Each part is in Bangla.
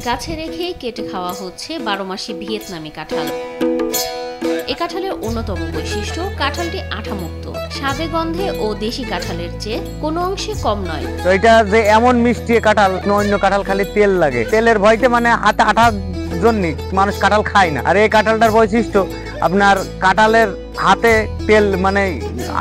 গাছে রেখেই কেটে খাওয়া হচ্ছে 12 মাসি ভিয়েতনামি কাঁঠাল। এ কাঁঠালের অন্যতম বৈশিষ্ট্য কাঁঠালটি আঠামুক্ত, স্বাদে গন্ধে ও দেশি কাঁঠালের চেয়ে কোনো অংশে কম নয়। তো এটা যে এমন মিষ্টি কাঁঠাল, অন্য কাঁঠাল খালি তেল লাগে, তেলের ভয়তে মানে হাতে আঠার জন্য মানুষ কাঁঠাল খায় না। আর এই কাঁঠালটার বৈশিষ্ট্য আপনার কাঁঠালের হাতে তেল মানে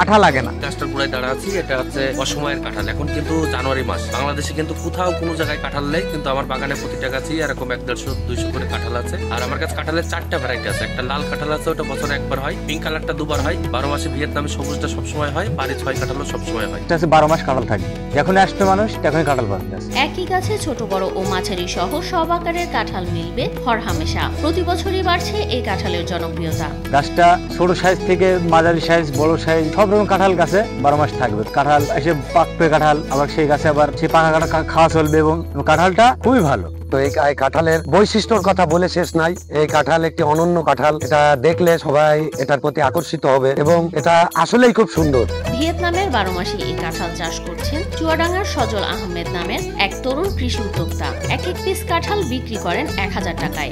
আঠা লাগে না। গাছটার গোড়ায় দাঁড়া আছি, এটা হচ্ছে অসময়ের কাঁঠাল। এখন কিন্তু জানুয়ারি মাস, বাংলাদেশে কিন্তু কোথাও কোনো জায়গায় কাঁঠাল নেই, কিন্তু আমার বাগানে প্রতিটা গাছই এরকম 150-200 করে কাঁঠাল আছে। আর আমার কাছে কাঁঠালের 4টা ভ্যারাইটি আছে। একটা লাল কাঁঠাল আছে, ওটা বছরে একবার হয়। পিঙ্ক কালারটা দুবার হয়। 12 মাসে ভিয়েতনামি সবুজটা সবসময় হয়। বাড়ি 6 কাঁঠালও সবসময় হয়। এটা 12 মাস কাঁঠাল থাকে, যখন আসবে মানুষ তখনই কাঁঠাল পাবে। একই গাছে ছোট বড় ও মাঝারি সহ সব আকারের কাঁঠাল মিলবে হরহামেশা। প্রতি বছরই বাড়ছে এই কাঁঠালের জনপ্রিয়তা। গাছটা ছোট সাইজ থেকে মাঝারি সাইজ, বড় সাইজ সব রকম কাঁঠাল গাছে 12 মাস থাকবে। কাঁঠাল এসে পাকবে কাঁঠাল, আবার সেই গাছে আবার সেই পাকা কাঁঠাল খাওয়া চলবে এবং কাঁঠালটা খুবই ভালো। তো এই কাঁঠালের বৈশিষ্ট্যর কথা বলে শেষ নাই। এই কাঁঠাল একটি অনন্য কাঁঠাল, এটা দেখলে সবাই এটার প্রতি আকর্ষিত হবে এবং এটা আসলেই খুব সুন্দর। ভিয়েতনামের 12 মাসে এই কাঁঠাল চাষ করছেন চুয়াডাঙ্গার সজল আহমেদ নামের এক তরুণ কৃষি উদ্যোক্তা। এক এক পিস কাঁঠাল বিক্রি করেন 1000 টাকায়।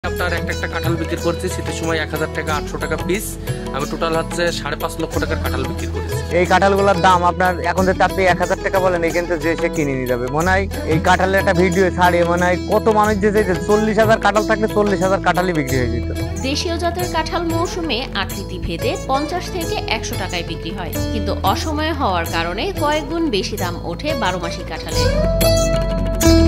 আপনার একটা কাঁঠাল বিক্রি করছি শীতের সময় 1000 টাকা, 800 টাকা পিস। আমি টোটাল হচ্ছে 5.5 লক্ষ টাকার কাঁঠাল বিক্রি করেছি। এই কাঁঠালগুলোর দাম আপনার এখন যে আপনি 1000 টাকা বলেন, এখান থেকে যে সে কিনে নিয়ে যাবে। মনে হয় এই কাঁঠালের একটা ভিডিও ছাড়িয়ে মনে হয় কত মানুষ যে 40,000 কাঁঠাল থাকলে 40,000 কাঁঠালই বিক্রি হয়ে যেত। দেশীয় জাতের কাঁঠাল মৌসুমে আকৃতি ভেদে 50 থেকে 100 টাকায় বিক্রি হয়, কিন্তু অসময়ে হওয়ার কারণে কয়েক গুণ বেশি দাম ওঠে 12 মাসি কাঁঠালের।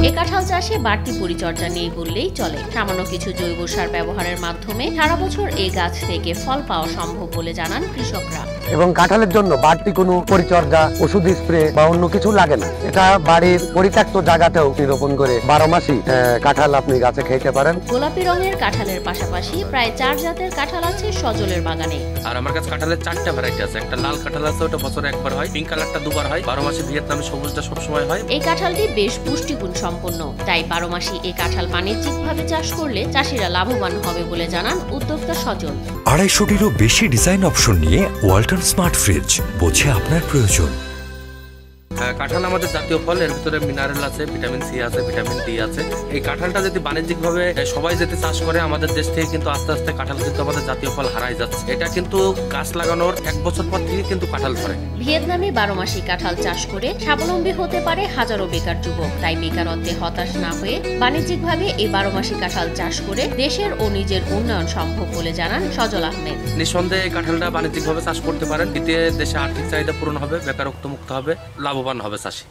এ কাঁঠাল চাষে বাড়তি পরিচর্যা নেই বললেই চলে। সামান্য কিছু জৈব সার ব্যবহারের মাধ্যমে সারা বছর এই গাছ থেকে ফল পাওয়া সম্ভব বলে জানান কৃষকরা। এবং কাঁঠালের জন্য বাড়তি কোনো পরিচর্যা, ওষুধ স্প্রে বা অন্য কিছু লাগে না। এটা বাড়ির পরিত্যক্ত জায়গাতেও রোপণ করে 12 মাসই কাঁঠাল আপনি গাছে খেতে পারেন। গোলাপি রঙের কাঁঠালের পাশাপাশি প্রায় 4 জাতের কাঁঠাল আছে সজলের বাগানে। আর আমার কাছে কাঁঠালের 4টা ভ্যারাইটি আছে। একটা লাল কাঁঠাল আছে, ওটা বছরে একবার হয়। পিঙ্ক কালারটা দুবার হয়। 12 মাসে ভিয়েতনামি সবুজটা সবসময় হয়। এই কাঁঠালটি বেশ পুষ্টিগুণ সম্পন্ন, তাই 12 মাসি এই কাঁঠাল বাণিজ্যিকভাবে চাষ করলে চাষিরা লাভবান হবে বলে জানান উদ্যোক্তা সজল। 250-টিরও বেশি ডিজাইন অপশন নিয়ে ওয়ালটন স্মার্ট ফ্রিজ, বোঝে আপনার প্রয়োজন। কাঁঠাল আমাদের জাতীয় ফল, এর ভিতরে মিনারেল আছে, ভিটামিন সি আছে, ভিটামিন ডি আছে। এই কাঁঠালটা যদি বাণিজ্যিকভাবে সবাই যদি চাষ করে, আমাদের দেশ থেকে কিন্তু আস্তে আস্তে কাঁঠাল কিন্তু আমাদের জাতীয় ফল হারাই যাচ্ছে। এটা কিন্তু গাছ লাগানোর 1 বছর পর থেকে কিন্তু কাঁঠাল ধরে। ভিয়েতনামে 12 মাসি কাঁঠাল চাষ করে স্বাবলম্বী হতে পারে হাজারো বেকার যুবক। তাই বেকারত্বে হতাশ না হয়ে বাণিজ্যিকভাবে এই 12 মাসি কাঁঠাল চাষ করে দেশের ও নিজের উন্নয়ন সম্ভব বলে জানান সজল আহমেদ। নিঃসন্দেহে এই কাঁঠালটা বাণিজ্যিকভাবে চাষ করতে পারেন, এতে দেশে আর্থিক চাহিদা পূরণ হবে, বেকারত্ব মুক্ত হবে, লাভবান হবে চাষি।